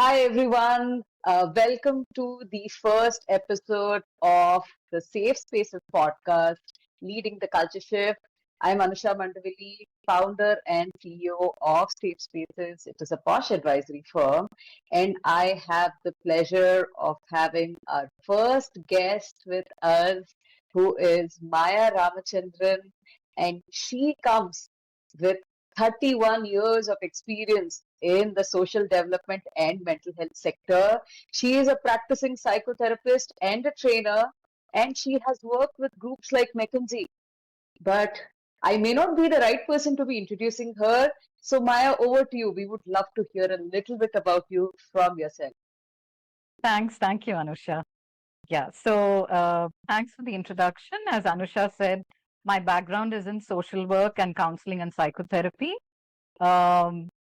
Hi, everyone. Welcome to the first episode of the Safe Spaces podcast, Leading the Culture Shift. I'm Anusha Mandavili, founder and CEO of Safe Spaces. It is a posh advisory firm, and I have the pleasure of having our first guest with us, who is Maya Ramachandran, and she comes with 31 years of experience in the social development and mental health sector. She is a practicing psychotherapist and a trainer, and she has worked with groups like McKinsey. But I may not be the right person to be introducing her. So, Maya, over to you. We would love to hear a little bit about you from yourself. Thanks. Thank you, Anusha. Thanks for the introduction. As Anusha said, my background is in social work and counseling and psychotherapy.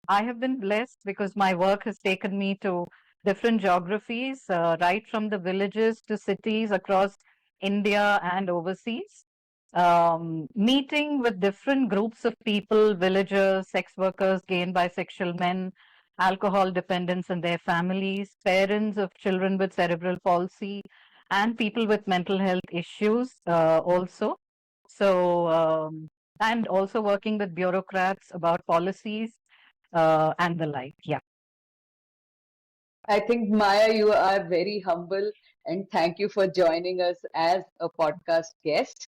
I have been blessed because my work has taken me to different geographies, right from the villages to cities across India and overseas. Meeting with different groups of people, villagers, sex workers, gay and bisexual men, alcohol dependents and their families, parents of children with cerebral palsy, and people with mental health issues also. So, and also working with bureaucrats about policies and the like. Yeah. I think, Maya, you are very humble, and thank you for joining us as a podcast guest.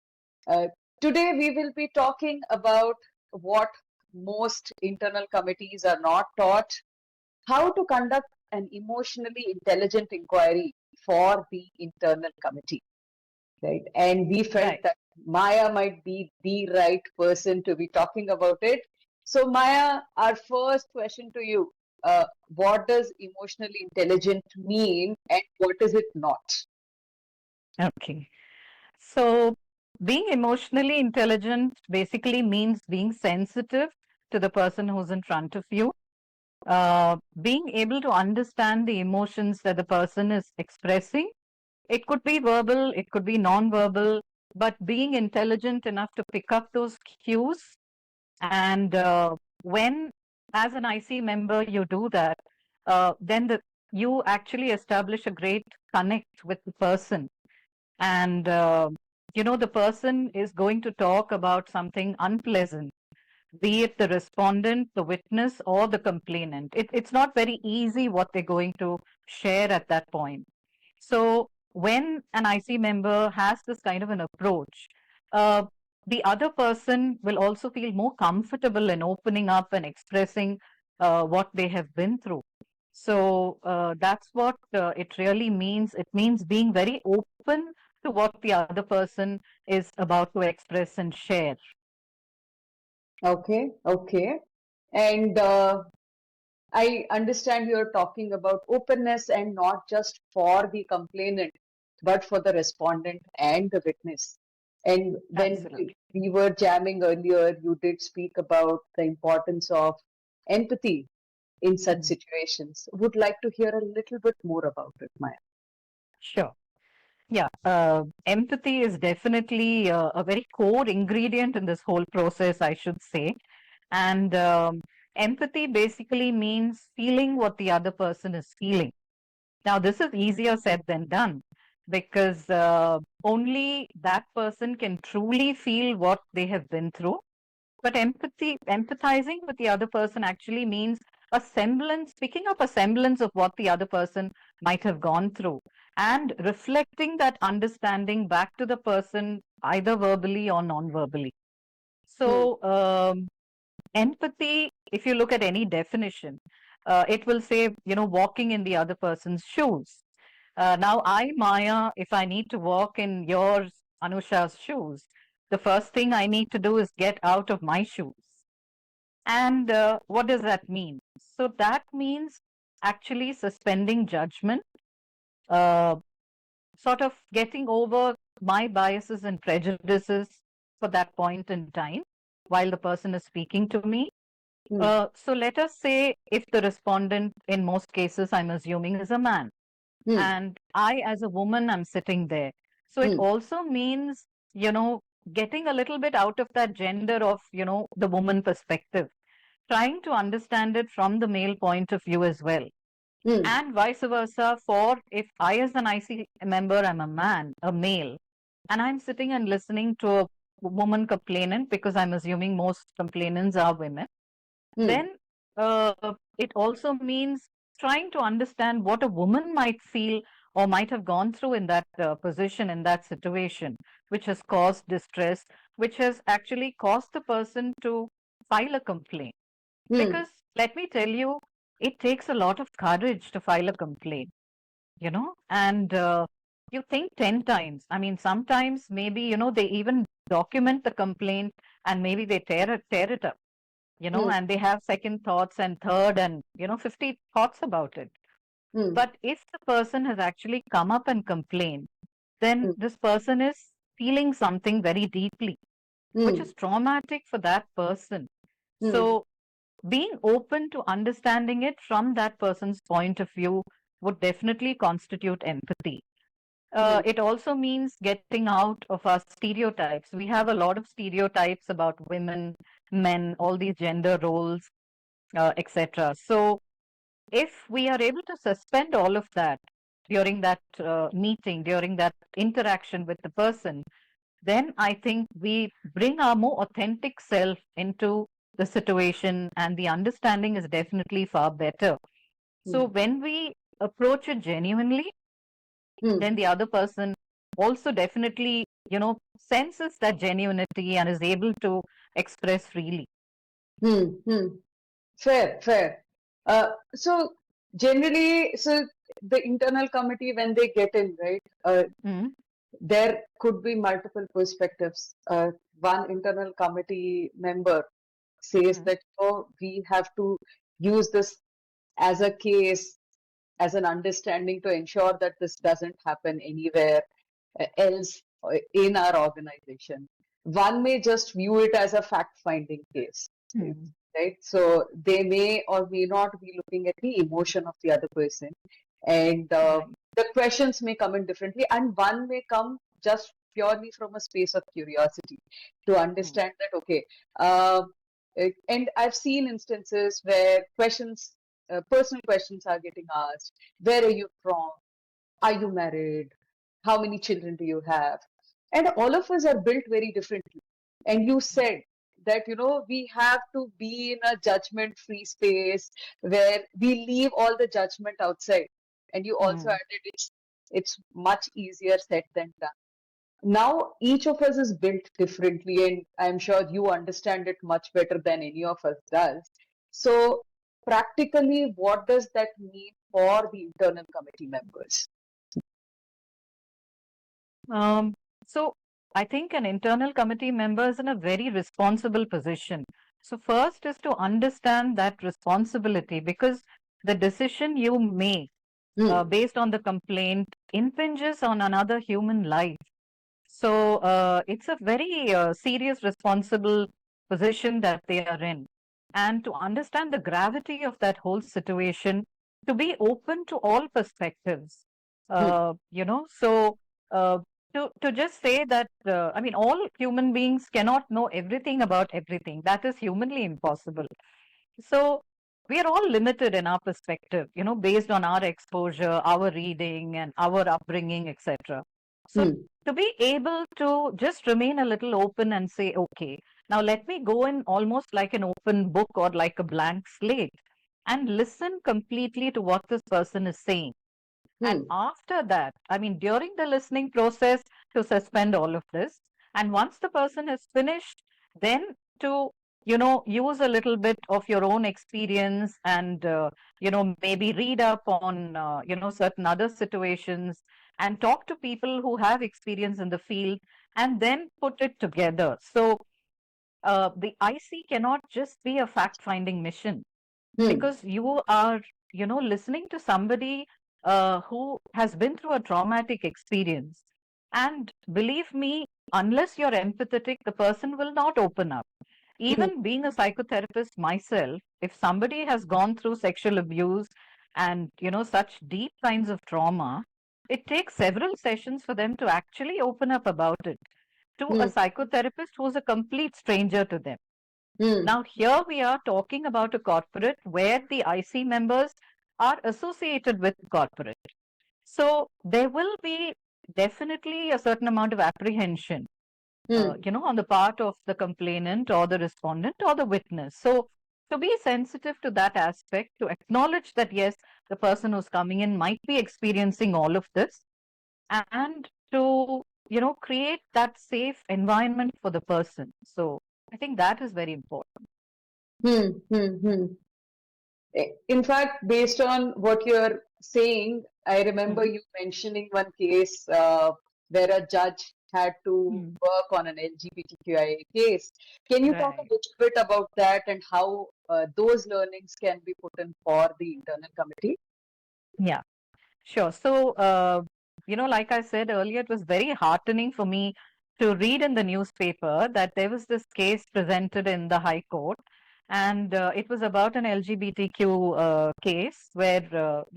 Uh, Today, we will be talking about what most internal committees are not taught, how to conduct an emotionally intelligent inquiry for the internal committee, right? And we felt Right. that Maya might be the right person to be talking about it. So, Maya, our first question to you, what does emotionally intelligent mean and what is it not? Okay. So, being emotionally intelligent basically means being sensitive to the person who's in front of you, being able to understand the emotions that the person is expressing. It could be verbal, it could be non-verbal, but being intelligent enough to pick up those cues. And when, as an IC member, you do that, then you actually establish a great connect with the person. And, the person is going to talk about something unpleasant, be it the respondent, the witness, or the complainant. It's not very easy what they're going to share at that point. So when an IC member has this kind of an approach, uh, the other person will also feel more comfortable in opening up and expressing what they have been through. So that's what it really means. It means being very open to what the other person is about to express and share. Okay, okay. And I understand you're talking about openness and not just for the complainant, but for the respondent and the witness. And when Absolutely. we were jamming earlier, you did speak about the importance of empathy in such Mhm. situations. Would like to hear a little bit more about it, Maya. Sure. Yeah, empathy is definitely a very core ingredient in this whole process, I should say. And empathy basically means feeling what the other person is feeling. Now, this is easier said than done because only that person can truly feel what they have been through. But empathizing with the other person actually means a semblance, picking up a semblance of what the other person might have gone through and reflecting that understanding back to the person either verbally or non-verbally. Hmm. So, empathy, if you look at any definition, it will say, walking in the other person's shoes. Now, Maya, if I need to walk in yours, Anusha's shoes, the first thing I need to do is get out of my shoes. And what does that mean? So that means actually suspending judgment, uh, sort of getting over my biases and prejudices for that point in time while the person is speaking to me. Hmm. So let us say if the respondent, in most cases, I'm assuming, is a man, Hmm. and I, as a woman, I'm sitting there. So it Hmm. also means, getting a little bit out of that gender of, the woman perspective, trying to understand it from the male point of view as well. Hmm. And vice versa for if I as an IC member am a man, a male, and I'm sitting and listening to a woman complainant, because I'm assuming most complainants are women, Hmm. then it also means trying to understand what a woman might feel or might have gone through in that position, in that situation, which has caused distress, which has actually caused the person to file a complaint. Hmm. Because let me tell you, it takes a lot of courage to file a complaint, and you think 10 times. I mean, sometimes maybe, they even document the complaint and maybe they tear it up, Hmm. and they have second thoughts and third and, 50 thoughts about it. Hmm. But if the person has actually come up and complained, then Hmm. this person is feeling something very deeply, which Hmm. is traumatic for that person. Hmm. So being open to understanding it from that person's point of view would definitely constitute empathy. Hmm. It also means getting out of our stereotypes. We have a lot of stereotypes about women, men, all these gender roles, etc. So, if we are able to suspend all of that during that meeting, during that interaction with the person, then I think we bring our more authentic self into the situation, and the understanding is definitely far better. So, Hmm. when we approach it genuinely, Hmm. then the other person also definitely, senses that genuinity and is able to express freely. Hmm. Hmm. Fair, fair. So generally, so the internal committee, when they get in, right, Mm, there could be multiple perspectives. One internal committee member says mm, that, oh, we have to use this as a case, as an understanding to ensure that this doesn't happen anywhere else in our organization. One may just view it as a fact finding case, mm, right? So they may or may not be looking at the emotion of the other person, and right. the questions may come in differently, and one may come just purely from a space of curiosity to Mm, understand that, okay, uh, and I've seen instances where questions, personal questions are getting asked. Where are you from? Are you married? How many children do you have? And all of us are built very differently. And you said that, we have to be in a judgment free space where we leave all the judgment outside. And you also mm. added it's much easier said than done. Now each of us is built differently, and I'm sure you understand it much better than any of us does. So practically, what does that mean for the internal committee members? Um, so I think an internal committee member is in a very responsible position. So first is to understand that responsibility, because the decision you make Hmm. based on the complaint impinges on another human life. So it's a very serious, responsible position that they are in. And to understand the gravity of that whole situation, to be open to all perspectives, Hmm. so uh, to just say that, I mean, all human beings cannot know everything about everything. That is humanly impossible. So we are all limited in our perspective, based on our exposure, our reading, and our upbringing, etc. So Hmm. to be able to just remain a little open and say, okay, now let me go in almost like an open book or like a blank slate and listen completely to what this person is saying. And Hmm. after that, I mean, during the listening process, to suspend all of this. And once the person has finished, then to, use a little bit of your own experience and, maybe read up on, certain other situations and talk to people who have experience in the field and then put it together. So the IC cannot just be a fact finding mission, Hmm. because you are, listening to somebody who has been through a traumatic experience. And believe me, unless you're empathetic, the person will not open up. Hmm. Even being a psychotherapist myself, if somebody has gone through sexual abuse and, such deep kinds of trauma, it takes several sessions for them to actually open up about it to a Hmm. psychotherapist who's a complete stranger to them. Hmm. Now, here we are talking about a corporate where the IC members are associated with corporate. So there will be definitely a certain amount of apprehension, Hmm. on the part of the complainant or the respondent or the witness. So to be sensitive to that aspect, to acknowledge that yes, the person who's coming in might be experiencing all of this, and to create that safe environment for the person. So I think that is very important. Hmm. Hmm. Hmm. In fact, based on what you're saying, I remember Mm. you mentioning one case where a judge had to Mm. work on an LGBTQIA case. Can you talk a Right. little bit about that and how those learnings can be put in for the internal committee? Yeah. Sure. So, like I said earlier, it was very heartening for me to read in the newspaper that there was this case presented in the High Court, and it was about an LGBTQ case where,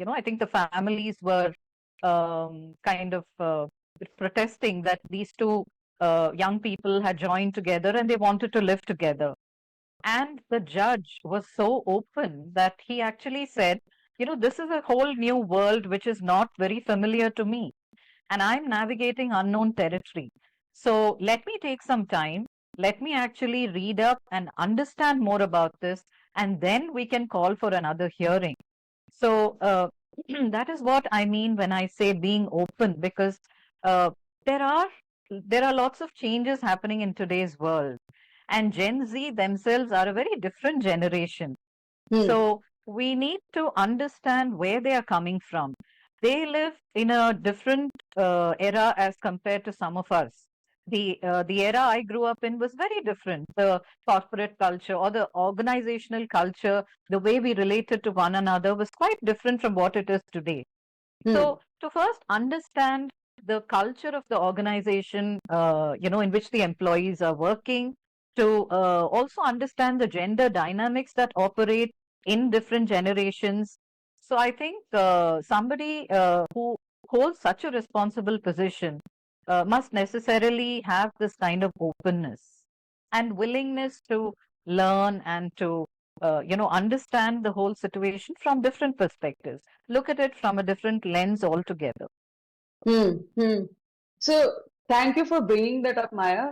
I think the families were kind of protesting that these two young people had joined together and they wanted to live together. And the judge was so open that he actually said, this is a whole new world which is not very familiar to me, and I'm navigating unknown territory. So let me take some time. Let me actually read up and understand more about this, and then we can call for another hearing. So that is what I mean when I say being open, because uh, there are there are lots of changes happening in today's world, and Gen Z themselves are a very different generation. Hmm. So we need to understand where they are coming from. They live in a different era as compared to some of us. The era I grew up in was very different. The corporate culture or the organizational culture, the way we related to one another was quite different from what it is today. Hmm. So to first understand the culture of the organization, in which the employees are working, to also understand the gender dynamics that operate in different generations. So I think somebody who holds such a responsible position must necessarily have this kind of openness and willingness to learn and to understand the whole situation from different perspectives, look at it from a different lens altogether. Hmm. Hmm. So, thank you for bringing that up, Maya.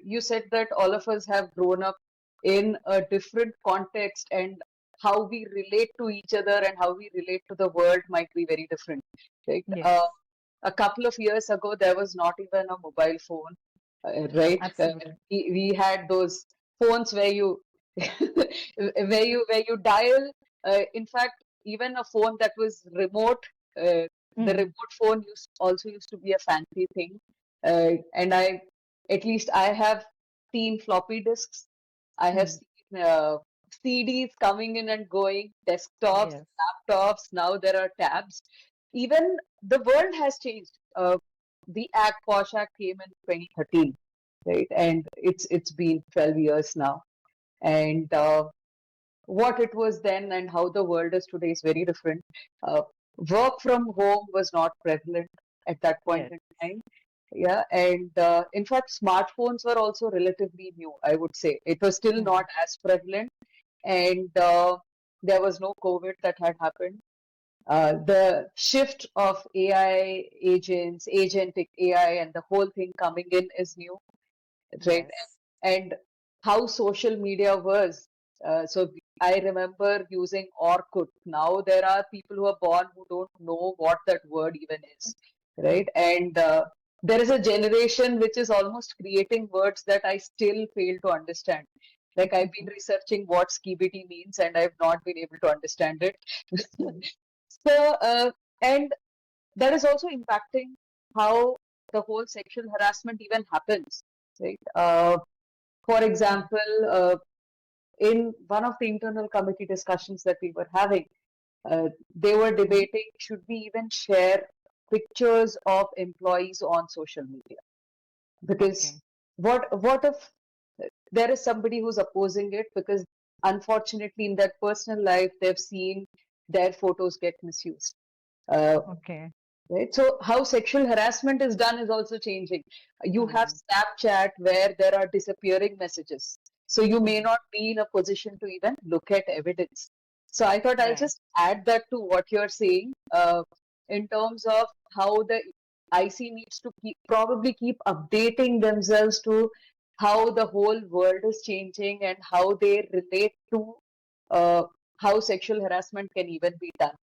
You said that all of us have grown up in a different context, and how we relate to each other and how we relate to the world might be very different. Right? Yes, A couple of years ago, there was not even a mobile phone, right? absolutely. We had those phones where you where you dial. In fact, even a phone that was remote, the Mm, remote phone also used to be a fancy thing. And at least I have seen floppy disks. I have mm, seen CDs coming in and going, desktops, yes, laptops. Now there are tabs. Even the world has changed. The Act Posh Act came in 2013, right? And it's been 12 years now. And what it was then and how the world is today is very different. Uh, Work from home was not prevalent at that point yes. in time. Yeah, and in fact, smartphones were also relatively new, I would say. It was still not Mm, as prevalent, and there was no COVID that had happened. The shift of AI agents, agentic AI, and the whole thing coming in is new, right? yes. And how social media was. So I remember using Orkut. Now there are people who are born who don't know what that word even is, right? And there is a generation which is almost creating words that I still fail to understand. Like I've been researching what skibidi means and I've not been able to understand it. Mm, So, and that is also impacting how the whole sexual harassment even happens, right? For mm, example, in one of the internal committee discussions that we were having, they were mm. debating should we even share pictures of employees on social media? Because Okay. what if there is somebody who's opposing it because unfortunately in their personal life they've seen their photos get misused. Uh, Okay. Right? So how sexual harassment is done is also changing. You have Mm, Snapchat where there are disappearing messages. So you may mm, not be in a position to even look at evidence. So I thought I'll Right. just add that to what you're saying, in terms of how the IC needs to probably keep updating themselves to how the whole world is changing and how they relate to uh, how sexual harassment can even be done,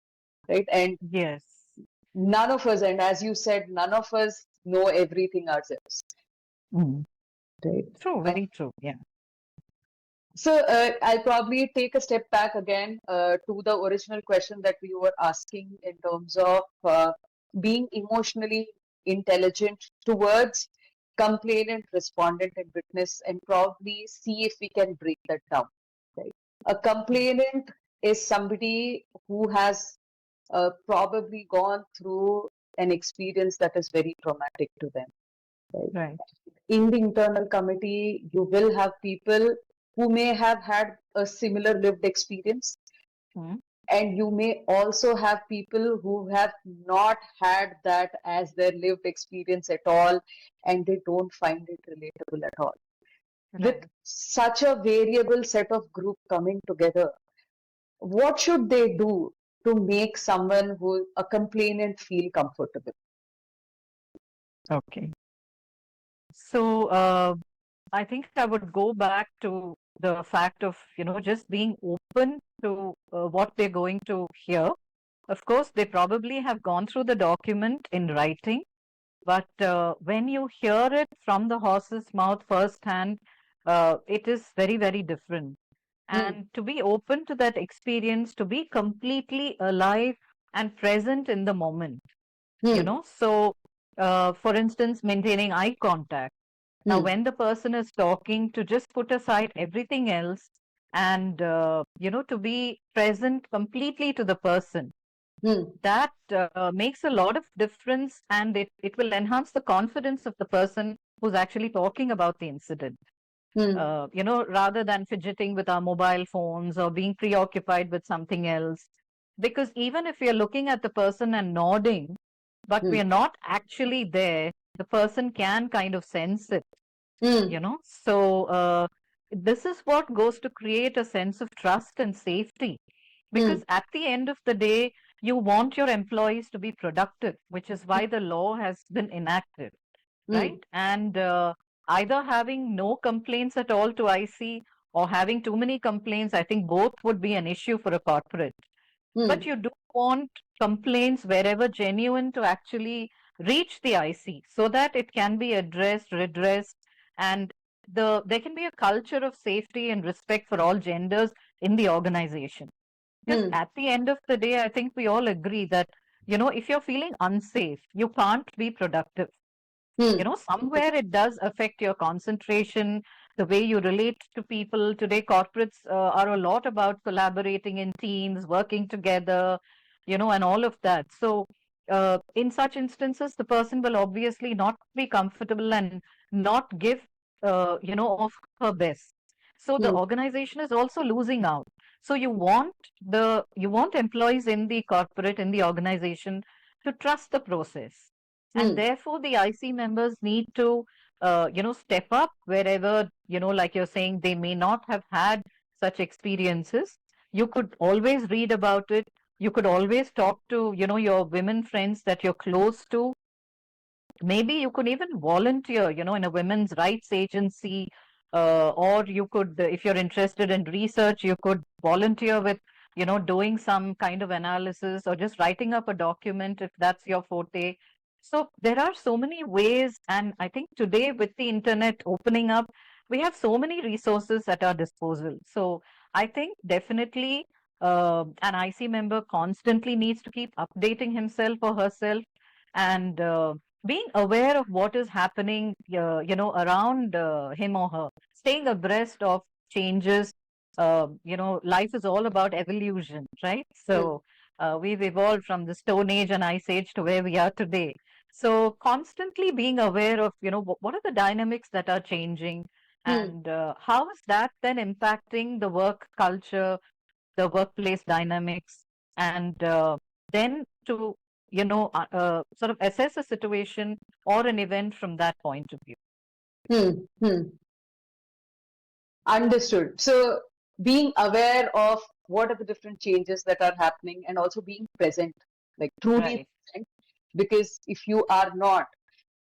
right? And Yes. none of us, and as you said, none of us know everything ourselves, Mm. right? True, Uh, very true. Yeah. So I'll probably take a step back again to the original question that we were asking in terms of being emotionally intelligent towards complainant, respondent, and witness, and probably see if we can break that down. Right? A Mm. complainant is somebody who has probably gone through an experience that is very traumatic to them. Right? Right. In the internal committee, you will have people who may have had a similar lived experience, Mm. and you may also have people who have not had that as their lived experience at all, and they don't find it relatable at all. With Right. such a variable set of group coming together, what should they do to make someone who a complainant feel comfortable? Okay. So I think I would go back to the fact of, just being open to what they're going to hear. Of course, they probably have gone through the document in writing, but when you hear it from the horse's mouth firsthand, it is very, very different. Hmm, And to be open to that experience, to be completely alive and present in the moment, hmm, So, for instance, maintaining eye contact. Now, hmm, when the person is talking, to just put aside everything else and, to be present completely to the person, hmm, that makes a lot of difference, and it will enhance the confidence of the person who's actually talking about the incident. hmm, Rather than fidgeting with our mobile phones or being preoccupied with something else. Because even if we are looking at the person and nodding, but we hmm, are not actually there, the person can kind of sense it, hmm, So, this is what goes to create a sense of trust and safety. hmm, Because at the end of the day, you want your employees to be productive, which is why the law has been enacted, hmm, right? And either having no complaints at all to IC or having too many complaints, I think both would be an issue for a corporate. But hmm, you do want complaints wherever genuine to actually reach the IC so that it can be addressed, redressed, and there can be a culture of safety and respect for all genders in the organization. Because hmm, at the end of the day, I think we all agree that, if you're feeling unsafe, you can't be productive. hmm, Somewhere it does affect your concentration, the way you relate to people. Today corporates are a lot about collaborating in teams, working together, and all of that. So in such instances the person will obviously not be comfortable and not give of her best. So the hmm, organization is also losing out. So you want employees in the corporate, in the organization, to trust the process, and hmm, therefore the IC members need to step up wherever, like you're saying, they may not have had such experiences. You could always read about it. You could always talk to your women friends that you're close to. Maybe you could even volunteer, in a women's rights agency, or you could, if you're interested in research, you could volunteer with, doing some kind of analysis or just writing up a document if that's your forte. So there are so many ways, and I think today with the internet opening up, we have so many resources at our disposal. So I think definitely an IC member constantly needs to keep updating himself or herself, and being aware of what is happening, around him or her, staying abreast of changes. Life is all about evolution, right? hmm, So we've evolved from the Stone Age and Ice Age to where we are today. So constantly being aware of, what are the dynamics that are changing, hmm, and how is that then impacting the work culture, the workplace dynamics, and then to sort of assess a situation or an event from that point of view. hmm, hmm. Understood. So being aware of what are the different changes that are happening, and also being present, like truly Right. present. Because if you are not,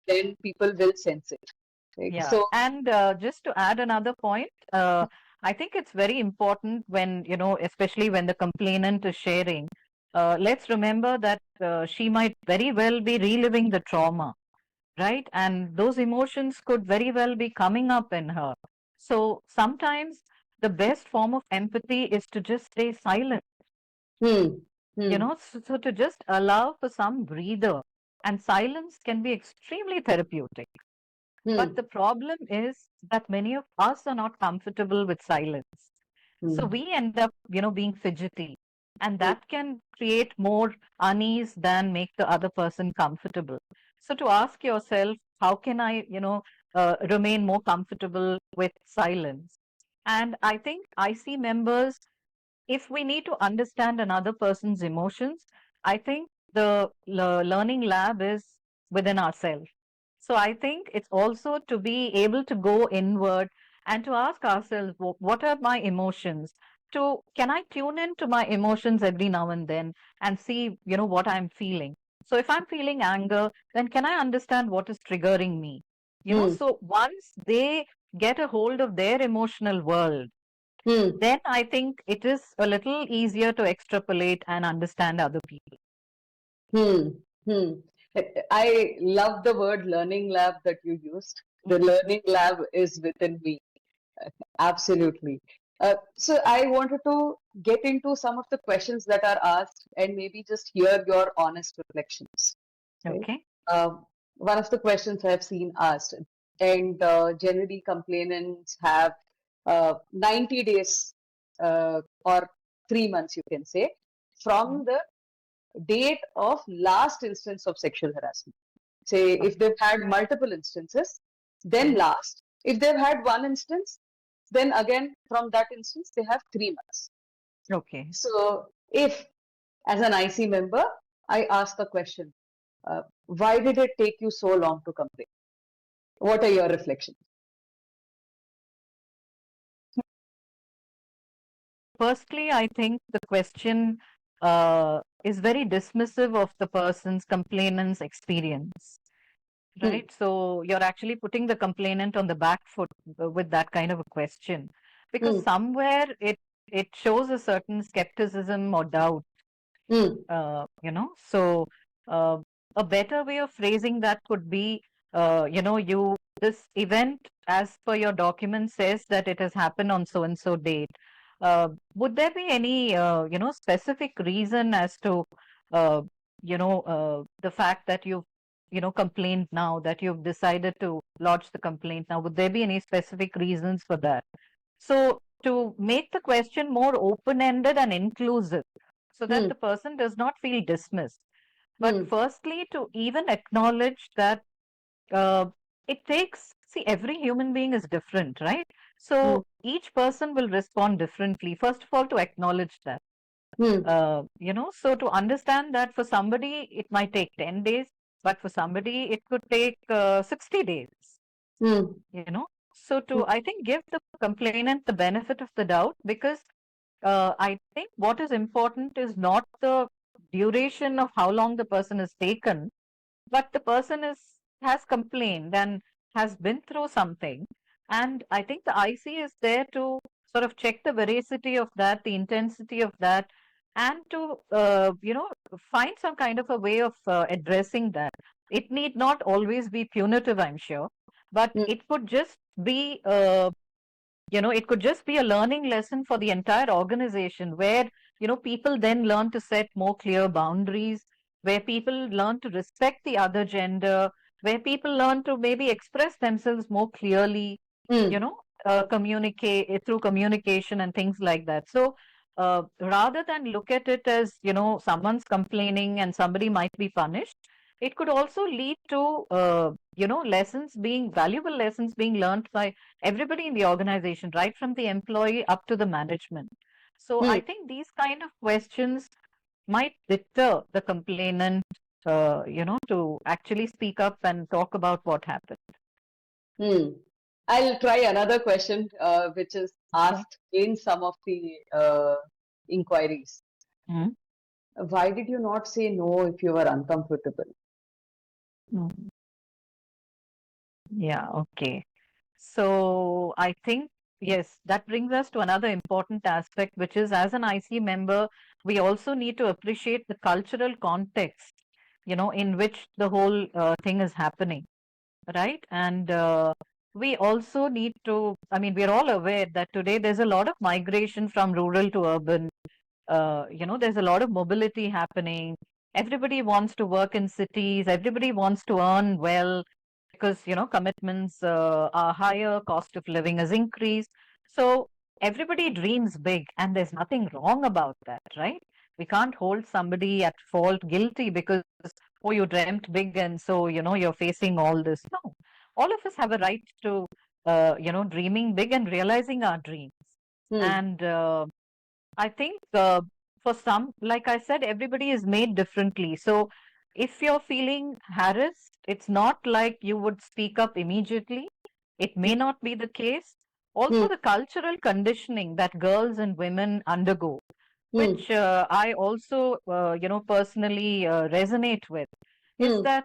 then people will sense it. Right? Yeah. So, And just to add another point, I think it's very important when, especially when the complainant is sharing, let's remember that she might very well be reliving the trauma, right? And those emotions could very well be coming up in her. So sometimes the best form of empathy is to just stay silent, hmm, hmm, so to just allow for some breather. And silence can be extremely therapeutic. But hmm, the problem is that many of us are not comfortable with silence. So hmm, we end up, being fidgety. And hmm, that can create more unease than make the other person comfortable. So to ask yourself, how can I, remain more comfortable with silence? And I think IC members, if we need to understand another person's emotions, I think the learning lab is within ourselves. So I think it's also to be able to go inward and to ask ourselves, what are my emotions? Can I tune into my emotions every now and see, what I'm feeling? So if I'm feeling anger, then can I understand what is triggering me? hmm, So once they get a hold of their emotional world, hmm, then I think it is a little easier to extrapolate and understand other people. hmm, hmm. I love the word learning lab that you used. The Mhm. learning lab is within me. Absolutely. So I wanted to get into some of the questions that are asked and maybe just hear your honest reflections. Right? Okay. One of the questions I've seen asked, and generally complainants have 90 days or 3 months, you can say, from Mhm. the date of last instance of sexual harassment. Say if Okay. they've had multiple instances, then Mhm. last. If they've had one instance, then again from that instance they have 3 months. Okay. So if, as an IC member, I ask a question, why did it take you so long to complain? What are your reflections? Firstly, I think the question is very dismissive of the person's complainant's experience, Hmm, right? So you're actually putting the complainant on the back foot with that kind of a question, because hmm, somewhere it shows a certain skepticism or doubt. hmm, So uh, a better way of phrasing that could be, this event, as per your document, says that it has happened on so and so date. Would there be any, specific reason as to, uh, the fact that you've, complained now, that you've decided to lodge the complaint now? Would there be any specific reasons for that? So to make the question more open-ended and inclusive, so that hmm, the person does not feel dismissed. But hmm, firstly, to even acknowledge that uh, it takes, see, every human being is different, right? hmm, So each person will respond differently. First of all, to acknowledge that, hmm, so to understand that for somebody it might take 10 days, but for somebody it could take 60 days, hmm, you know. So hmm, to, I think, give the complainant the benefit of the doubt, because I think what is important is not the duration of how long the person has taken, but the person has complained and has been through something. And I think the IC is there to sort of check the veracity of that, the intensity of that, and to find some kind of a way of addressing that. It need not always be punitive, I'm sure, but hmm, it could just be it could just be a learning lesson for the entire organization, where people then learn to set more clear boundaries, where people learn to respect the other gender, where people learn to maybe express themselves more clearly, you hmm, know communicate through communication and things like that. So rather than look at it as someone's complaining and somebody might be punished, it could also lead to lessons being valuable lessons being learned by everybody in the organization, right from the employee up to the management. So hmm, I think these kind of questions might deter the complainant, to actually speak up and talk about what happened. hmm. I'll try another question, which is Okay. asked in some of the inquiries. Mm, Why did you not say no if you were uncomfortable? mm. Yeah, okay. So I think, yes, that brings us to another important aspect, which is as an IC member, we also need to appreciate the cultural context, in which the whole thing is happening, right? And we also need to, I mean, we're all aware that today there's a lot of migration from rural to urban. There's a lot of mobility happening. Everybody wants to work in cities. Everybody wants to earn well because, commitments are higher, cost of living has increased. So everybody dreams big, and there's nothing wrong about that, right? We can't hold somebody at fault guilty because, oh, you dreamt big, and so, you're facing all this. No, all of us have a right to, dreaming big and realizing our dreams. Hmm. And I think for some, like I said, everybody is made differently. So if you're feeling harassed, it's not like you would speak up immediately. It may not be the case. Hmm. Also, the cultural conditioning that girls and women undergo, Hmm. which I also, personally resonate with, is Hmm. that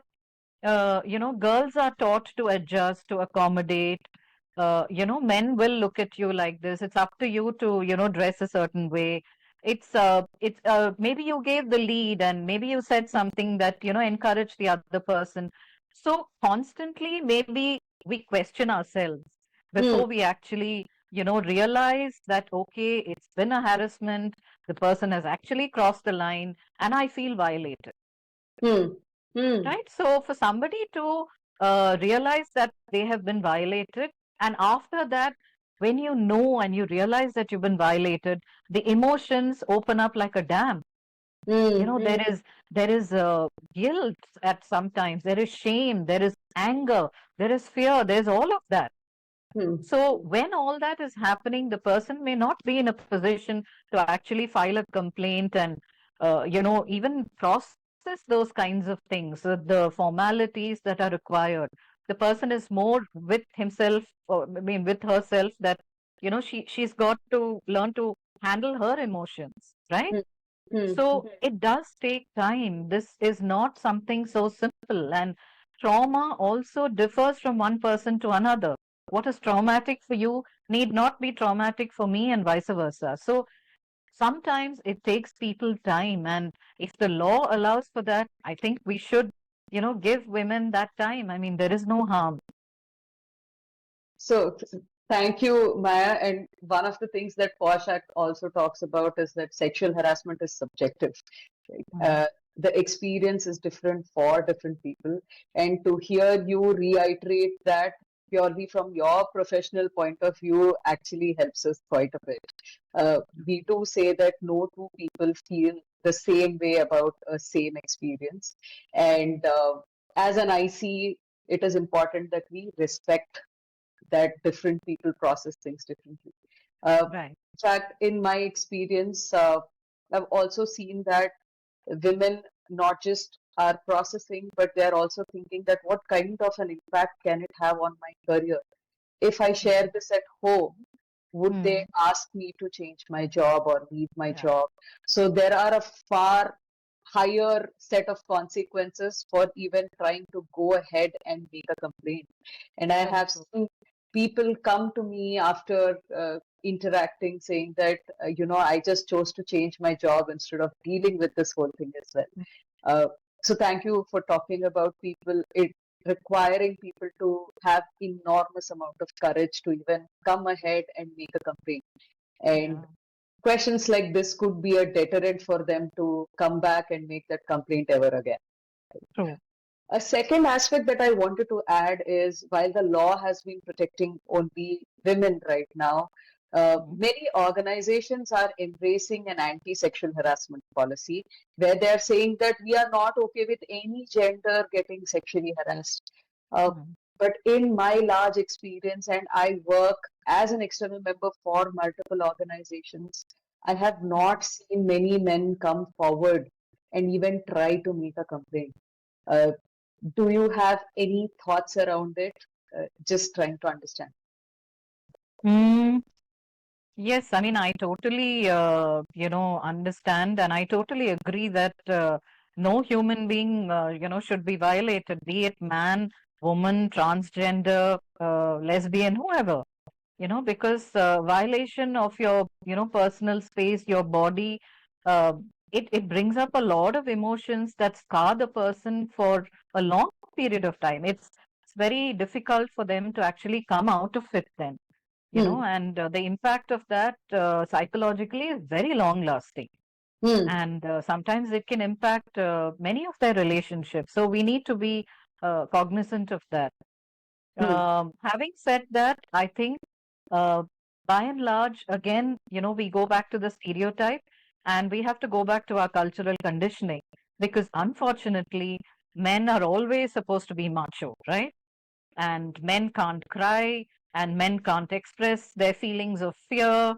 girls are taught to adjust, to accommodate. Men will look at you like this. It's up to you to, dress a certain way. Maybe you gave the lead and maybe you said something that, encouraged the other person. So constantly, maybe we question ourselves Hmm. before we actually, realize that, okay, it's been a harassment. The person has actually crossed the line and I feel violated. Hmm. Hmm. Right? So for somebody to realize that they have been violated, and after that, when you know and you realize that you've been violated, the emotions open up like a dam. Hmm. You know, Hmm. there is guilt at sometimes, there is shame, there is anger, there is fear, there's all of that. Hmm. So when all that is happening, the person may not be in a position to actually file a complaint and, even process those kinds of things, the formalities that are required. The person is more with himself, or I mean, with herself that, she's got to learn to handle her emotions, right? Hmm. Hmm. So it does take time. This is not something so simple. And trauma also differs from one person to another. What is traumatic for you need not be traumatic for me, and vice versa. So sometimes it takes people time. And if the law allows for that, I think we should, give women that time. I mean, there is no harm. So thank you, Maya. And one of the things that Posh Act also talks about is that sexual harassment is subjective. Right? Mm, The experience is different for different people. And to hear you reiterate that purely from your professional point of view actually helps us quite a bit. We do say that no two people feel the same way about a same experience. And as an IC, it is important that we respect that different people process things differently. right. In fact, in my experience, I've also seen that women not just are processing, but they're also thinking that what kind of an impact can it have on my career? If I share this at home, would they Mm, ask me to change my job or leave my right. job? So there are a far higher set of consequences for even trying to go ahead and make a complaint. And I Very have true. seen people come to me after interacting saying that, I just chose to change my job instead of dealing with this whole thing as well. Mm, Uh, so thank you for talking about people. It requiring people to have enormous amount of courage to even come ahead and make a complaint. And yeah. questions like this could be a deterrent for them to come back and make that complaint ever again. True. A second aspect that I wanted to add is while the law has been protecting only women right now, Mm, many organizations are embracing an anti sexual harassment policy where they are saying that we are not okay with any gender getting sexually harassed. Uh, mm, but in my large experience, and I work as an external member for multiple organizations, I have mm. not seen many men come forward and even try to make a complaint. Uh, do you have any thoughts around it? Just trying to understand. Mm. Yes, I mean, I totally, understand, and I totally agree that no human being, should be violated, be it man, woman, transgender, lesbian, whoever, because violation of your, personal space, your body, uh, it brings up a lot of emotions that scar the person for a long period of time. It's very difficult for them to actually come out of it then, Hmm. and the impact of that psychologically is very long lasting. Hmm. And sometimes it can impact many of their relationships. So we need to be cognizant of that. Hmm. Having said that, I think uh, by and large, again, we go back to the stereotype and we have to go back to our cultural conditioning because unfortunately, men are always supposed to be macho, right? And men can't cry and men can't express their feelings of fear.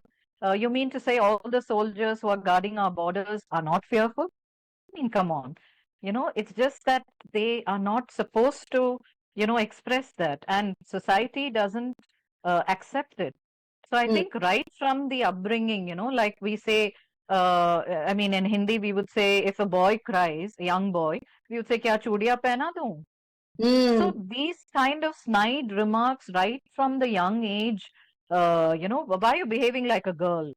You mean to say all the soldiers who are guarding our borders are not fearful? I mean, come on. It's just that they are not supposed to, express that, and society doesn't accept it. So I Hmm. think right from the upbringing, like we say, I mean, in Hindi, we would say if a boy cries, a young boy, we would say, Kya chudiya pehna दूं? So Hmm. these kind of snide remarks right from the young age, why are you behaving like a girl?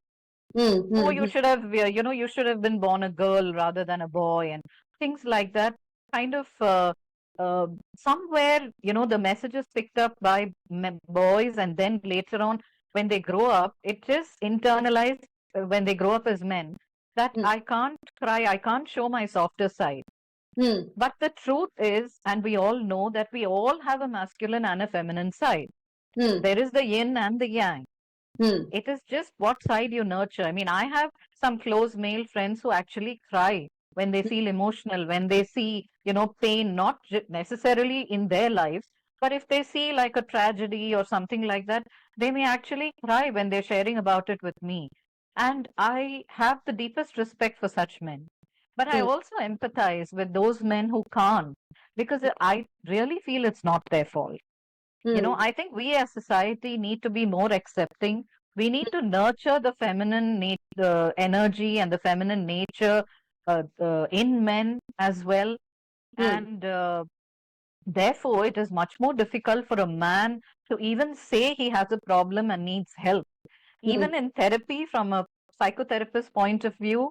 Hmm. Oh, Hmm. you Hmm. should have, you should have been born a girl rather than a boy, and things like that. Kind of somewhere, the message is picked up by boys, and then later on, when they grow up, it is internalized when they grow up as men that Hmm. I can't cry, I can't show my softer side. Hmm. But the truth is, and we all know that we all have a masculine and a feminine side. Hmm. There is the yin and the yang. Hmm. It is just what side you nurture. I mean, I have some close male friends who actually cry when they feel emotional, when they see, pain, not necessarily in their lives, but if they see like a tragedy or something like that, they may actually cry when they're sharing about it with me. And I have the deepest respect for such men. But I Hmm. also empathize with those men who can't because I really feel it's not their fault. Hmm. I think we as society need to be more accepting. We need to nurture the feminine energy and the feminine nature in men as well. Hmm. And therefore, it is much more difficult for a man to even say he has a problem and needs help. Hmm. Even in therapy, from a psychotherapist point of view,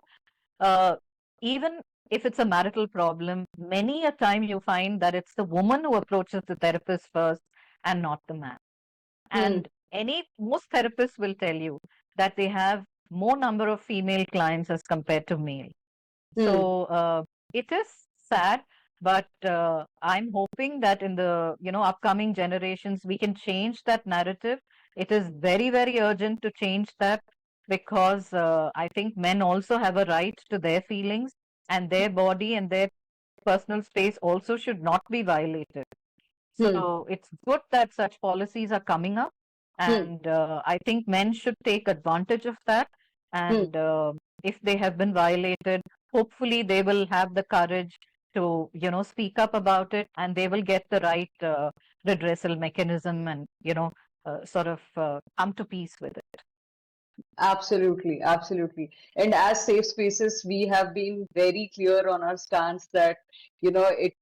uh, even if it's a marital problem, many a time you find that it's the woman who approaches the therapist first and not the man. Hmm. And most therapists will tell you that they have more number of female clients as compared to male. Hmm. So it is sad, but I'm hoping that in the upcoming generations we can change that narrative. It is very very urgent to change that because I think men also have a right to their feelings and their body and their personal space also should not be violated. Hmm. So it's good that such policies are coming up, Hmm. and I think men should take advantage of that. Hmm. And if they have been violated, hopefully they will have the courage to, speak up about it, and they will get the right redressal mechanism, and sort of come to peace with it. Absolutely, absolutely. And as safe spaces, we have been very clear on our stance that, it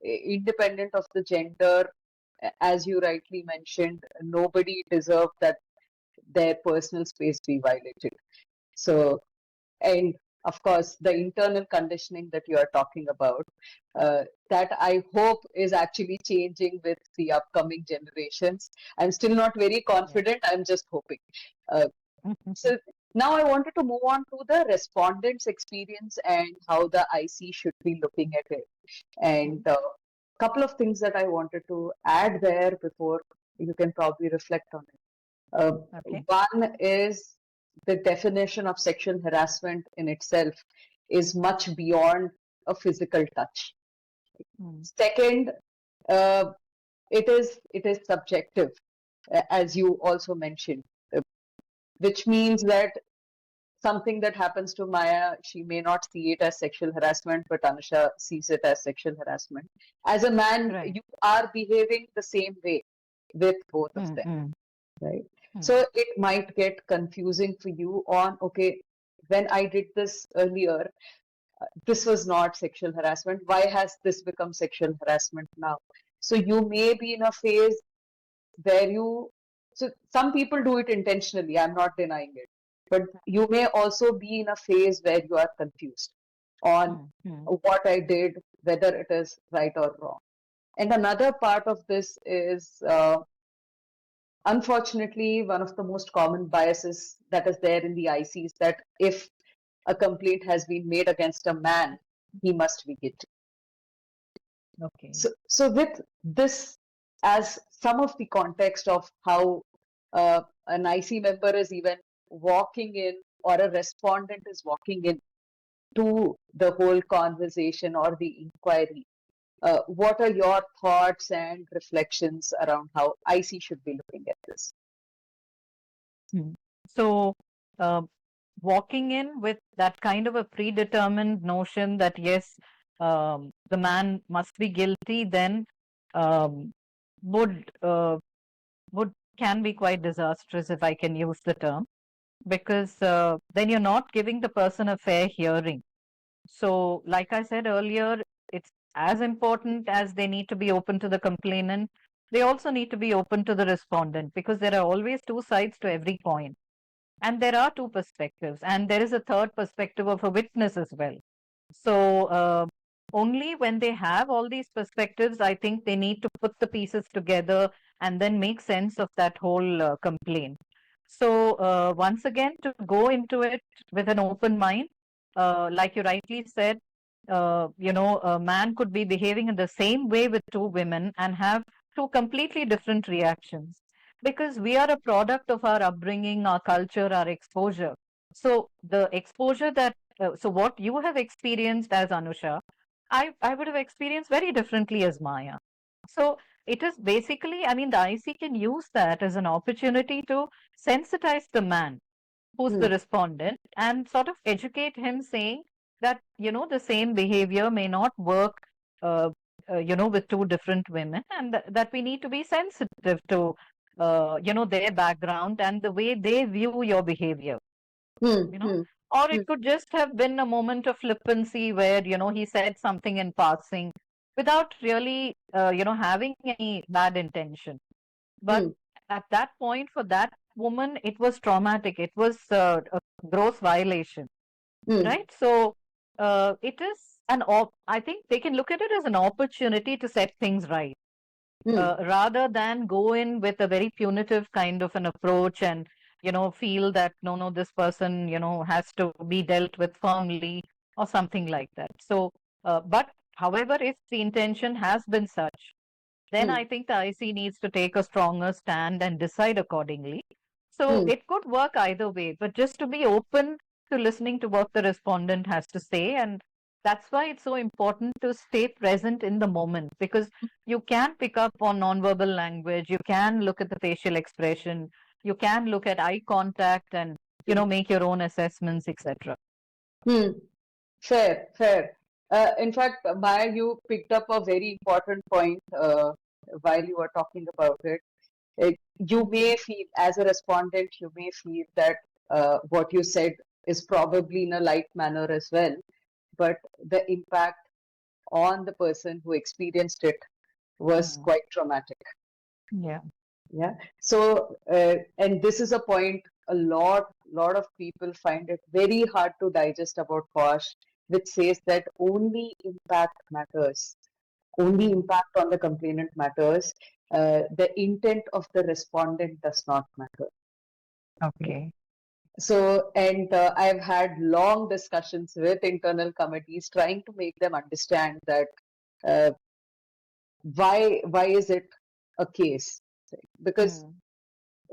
independent of the gender, as you rightly mentioned, nobody deserved that their personal space be violated. So, and of course, the internal conditioning that you are talking about, that I hope is actually changing with the upcoming generations. I'm still not very Yeah. confident. I'm just hoping. Uh, so now I wanted to move on to the respondent's experience and how the IC should be looking at it. And a couple of things that I wanted to add there before you can probably reflect on it. Uh, Okay. One is the definition of sexual harassment in itself is much beyond a physical touch. Mm. Second, uh, it is subjective, as you also mentioned, uh, which means that something that happens to Maya, she may not see it as sexual harassment, but Anusha sees it as sexual harassment. As a man, Right. you are behaving the same way with both of Mm, them, mm, right? Hmm. So it might get confusing for you on, okay, when I did this earlier, this was not sexual harassment. Why has this become sexual harassment now? So you may be in a phase where so some people do it intentionally, I'm not denying it. But you may also be in a phase where you are confused on Hmm. Hmm. what I did, whether it is right or wrong. And another part of this is, unfortunately, one of the most common biases that is there in the IC is that if a complaint has been made against a man, he must be guilty. Okay. So with this as some of the context of how an IC member is even walking in, or a respondent is walking in to the whole conversation or the inquiry, what are your thoughts and reflections around how IC should be looking at this? Hmm. So, uh, walking in with that kind of a predetermined notion that yes, the man must be guilty, then um, would would can be quite disastrous, if I can use the term, because then you're not giving the person a fair hearing. So, like I said earlier, it's as important as they need to be open to the complainant. They also need to be open to the respondent, because there are always two sides to every coin. And there are two perspectives, and there is a third perspective of a witness as well. So, only when they have all these perspectives, I think they need to put the pieces together and then make sense of that whole complaint. So, once again, to go into it with an open mind, like you rightly said, a man could be behaving in the same way with two women and have two completely different reactions, because we are a product of our upbringing, our culture, our exposure. So the exposure so what you have experienced as Anusha, I would have experienced very differently as Maya. So it is basically, I mean, the IC can use that as an opportunity to sensitize the man who's the Hmm, respondent and sort of educate him, saying that, the same behavior may not work, uh, with two different women, and that we need to be sensitive to, their background and the way they view your behavior, hmm, you know. hmm, Or hmm, it could just have been a moment of flippancy where, he said something in passing without really, having any bad intention. But hmm, at that point, for that woman, it was traumatic. It was a gross violation, hmm, right? So it is I think they can look at it as an opportunity to set things right, hmm, rather than go in with a very punitive kind of an approach and, feel that no, no, this person, has to be dealt with firmly or something like that. So, but however, if the intention has been such, then hmm, I think the IC needs to take a stronger stand and decide accordingly. So hmm, it could work either way, but just to be open to listening to what the respondent has to say. And that's why it's so important to stay present in the moment, because you can pick up on nonverbal language, you can look at the facial expression, you can look at eye contact and, make your own assessments, etc. hmm. Fair, fair. In fact, Maya, you picked up a very important point while you were talking about it. You may feel, as a respondent, you may feel that what you said is probably in a light manner as well, but the impact on the person who experienced it was Mm. quite traumatic. Yeah. Yeah. So, and this is a point lot of people find it very hard to digest about Posh, which says that only impact matters. Only Mm. impact on the complainant matters. The intent of the respondent does not matter. Okay. So, and I've had long discussions with internal committees trying to make them understand that uh, why is it a case? Because Mm.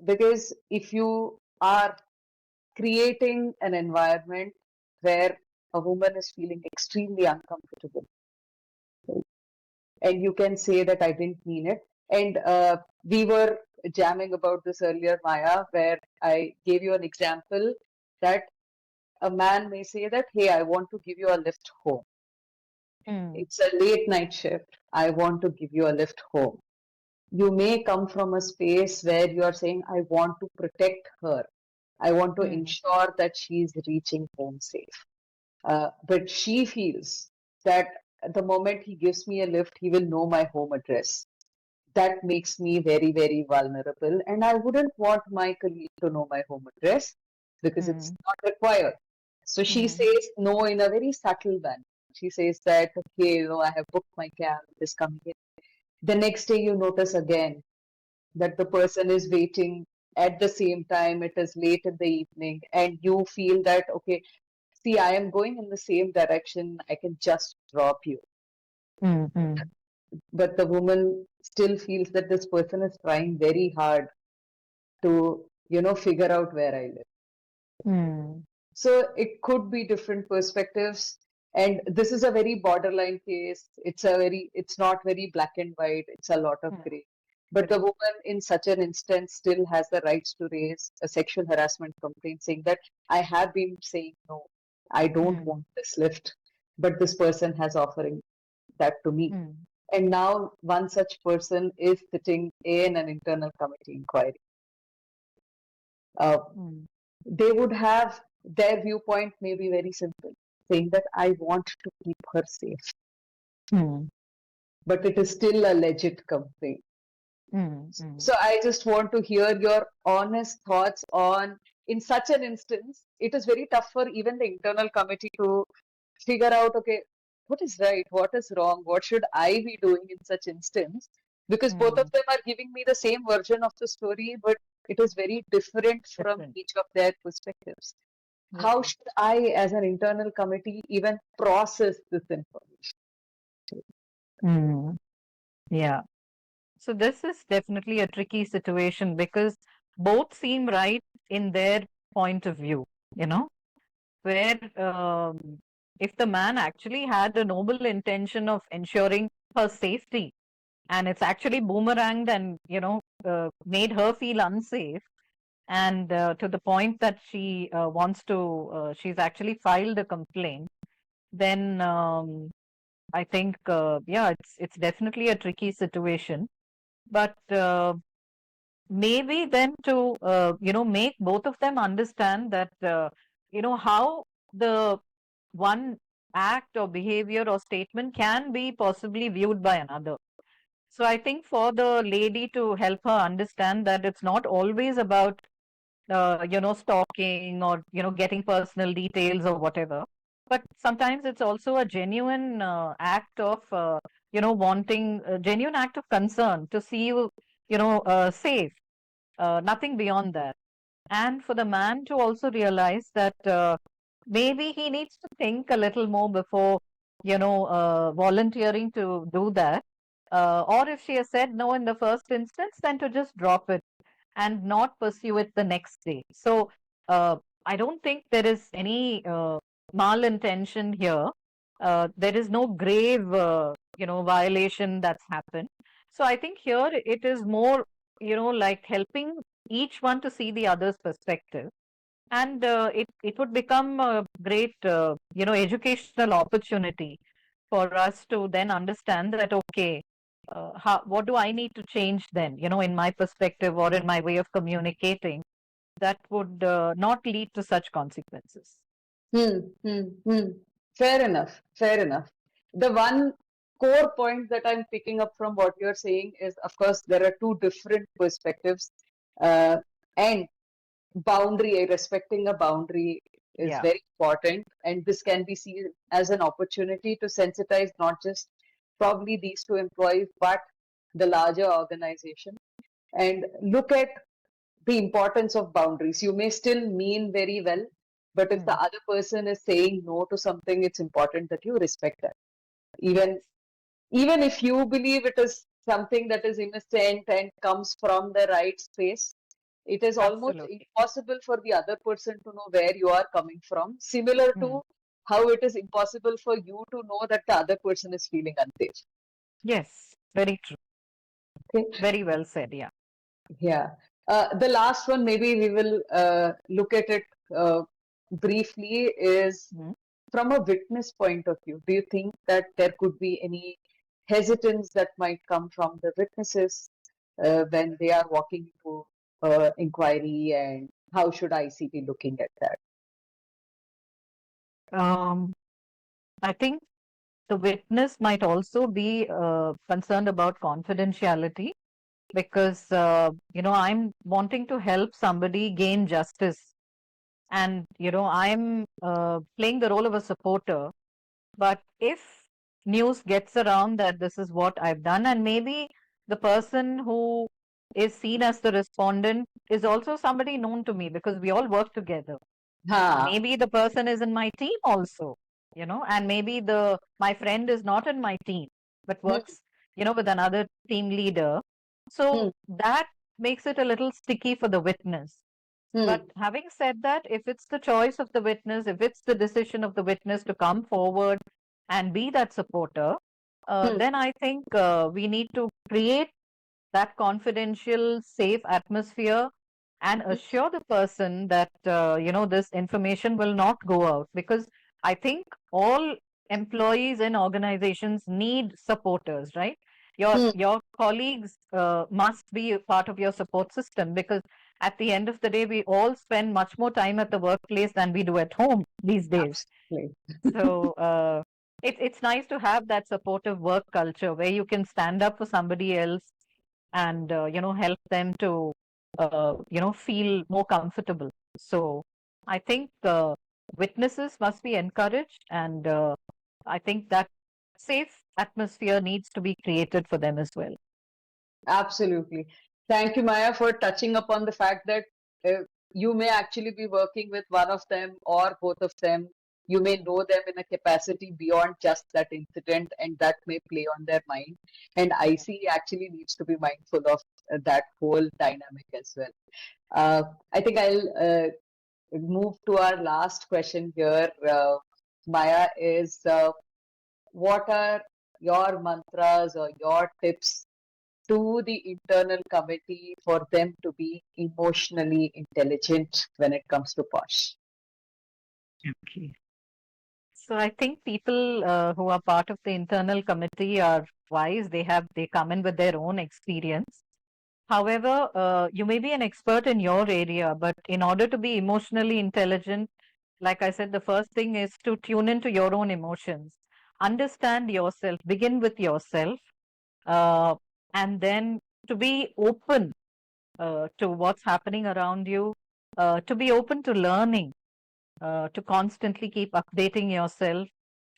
because if you are creating an environment where a woman is feeling extremely uncomfortable, and you can say that I didn't mean it. And we were jamming about this earlier, Maya, where I gave you an example that a man may say that, hey, I want to give you a lift home. Mm. It's a late night shift. I want to give you a lift home. You may come from a space where you are saying, I want to protect her. I want to Mm, ensure that she's reaching home safe. But she feels that the moment he gives me a lift, he will know my home address. That makes me very, very vulnerable. And I wouldn't want my colleague to know my home address because it's mm, not required. So she mm, says no in a very subtle manner. She says that, okay, I have booked my cab, it is coming in. The next day, you notice again that the person is waiting at the same time, it is late in the evening, and you feel that, okay, see, I am going in the same direction, I can just drop you. mm, mm, But the woman still feels that this person is trying very hard to, figure out where I live. mm, So it could be different perspectives. And this is a very borderline case. It's not very black and white. It's a lot of mm. gray. But the Correct. woman in such an instance still has the rights to raise a sexual harassment complaint saying that I have been saying no, I don't Mm, want this lift, but this person has offering that to me. mm, And now one such person is sitting in an internal committee inquiry. Uh, mm, they would have their viewpoint may be very simple, saying that I want to keep her safe, mm, but it is still a legit complaint. mm, mm, So I just want to hear your honest thoughts on, in such an instance, it is very tough for even the internal committee to figure out, okay, what is right, what is wrong, what should I be doing in such instance? Because both of mm. them are giving me the same version of the story, but it is very different from Different. each of their perspectives. How Right. should I, as an internal committee, even process this information? Mm, yeah. So this is definitely a tricky situation because both seem right in their point of view, you know, where if the man actually had a noble intention of ensuring her safety and it's actually boomeranged and, made her feel unsafe and to the point that she she's actually filed a complaint, then I think, yeah, it's definitely a tricky situation. But maybe then to make both of them understand that how the one act or behavior or statement can be possibly viewed by another. So I think for the lady to help her understand that it's not always about stalking or getting personal details or whatever, but sometimes it's also a genuine act of wanting a genuine act of concern to see you safe, nothing beyond that. And for the man to also realize that maybe he needs to think a little more before, volunteering to do that. Or if she has said no in the first instance, then to just drop it and not pursue it the next day. So uh, I don't think there is any malintention here. There is no grave, violation that's happened. So I think here it is more, like helping each one to see the other's perspective, and it would become a great educational opportunity for us to then understand that, okay, what do I need to change then, in my perspective or in my way of communicating, that would not lead to such consequences. Hmm, hmm, hmm. Fair enough. Fair enough. The one core point that I'm picking up from what you're saying is, of course, there are two different perspectives, uh, and respecting a boundary is Yeah. very important. And this can be seen as an opportunity to sensitize not just probably these two employees, but the larger organization, and look at the importance of boundaries. You may still mean very well, but if the Mm. other person is saying no to something, it's important that you respect that. Even Yes. even if you believe it is something that is innocent and comes from the right space, it is almost Absolutely. impossible for the other person to know where you are coming from. Similar Mm. to how it is impossible for you to know that the other person is feeling unsafe. Yes. Very true. Okay. Very well said. Yeah. Yeah. The last one, maybe we will look at it uh, briefly, is Mm. from a witness point of view. Do you think that there could be any hesitance that might come from the witnesses? when they are walking into inquiry, and how should IC be looking at that? Um, I think the witness might also be concerned about confidentiality because, I'm wanting to help somebody gain justice. And, I'm playing the role of a supporter. But if news gets around that this is what I've done, and maybe the person who is seen as the respondent is also somebody known to me because we all work together. Ha. Maybe the person is in my team also, and maybe the my friend is not in my team but Hmm, works, with another team leader. hmm, So that makes it a little sticky for the witness. But hmm, having said that, if it's the choice of the witness, if it's the decision of the witness to come forward and be that supporter, hmm, then I think we need to create that confidential, safe atmosphere and assure the person that this information will not go out, because I think all employees in organizations need supporters, right? your hmm. your colleagues must be a part of your support system, because at the end of the day we all spend much more time at the workplace than we do at home these days. Absolutely. So it's nice to have that supportive work culture where you can stand up for somebody else and help them to feel more comfortable. So I think witnesses must be encouraged, and I think that safe atmosphere needs to be created for them as well. Absolutely. Thank you, Maya, for touching upon the fact that you may actually be working with one of them or both of them. You may know them in a capacity beyond just that incident, and that may play on their mind. And IC actually needs to be mindful of that whole dynamic as well. Uh, I think I'll move to our last question here. Maya, is what are your mantras or your tips to the internal committee for them to be emotionally intelligent when it comes to POSH? Okay. So I think people who are part of the internal committee are wise. They come in with their own experience. However, you may be an expert in your area, but in order to be emotionally intelligent, like I said, the first thing is to tune into your own emotions, understand yourself, begin with yourself, uh, and then to be open to what's happening around you, to be open to learning, to constantly keep updating yourself,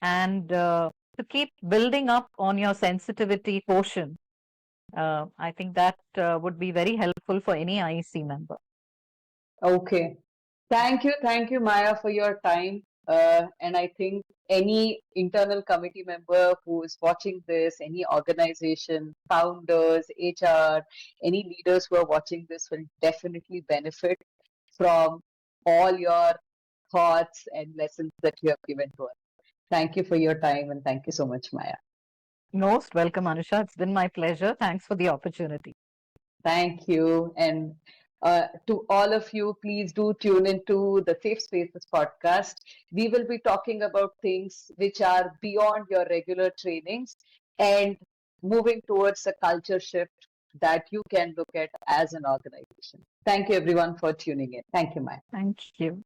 and to keep building up on your sensitivity quotient. I think that would be very helpful for any IEC member. Okay. Thank you, Maya, for your time. And I think any internal committee member who is watching this, any organization, founders, HR, any leaders who are watching this will definitely benefit from all your thoughts and lessons that you have given to us. Thank you for your time, and thank you so much, Maya. Most welcome, Anusha. It's been my pleasure. Thanks for the opportunity. Thank you. And to all of you, please do tune into the Safe Spaces podcast. We will be talking about things which are beyond your regular trainings and moving towards a culture shift that you can look at as an organization. Thank you, everyone, for tuning in. Thank you, Maya. Thank you.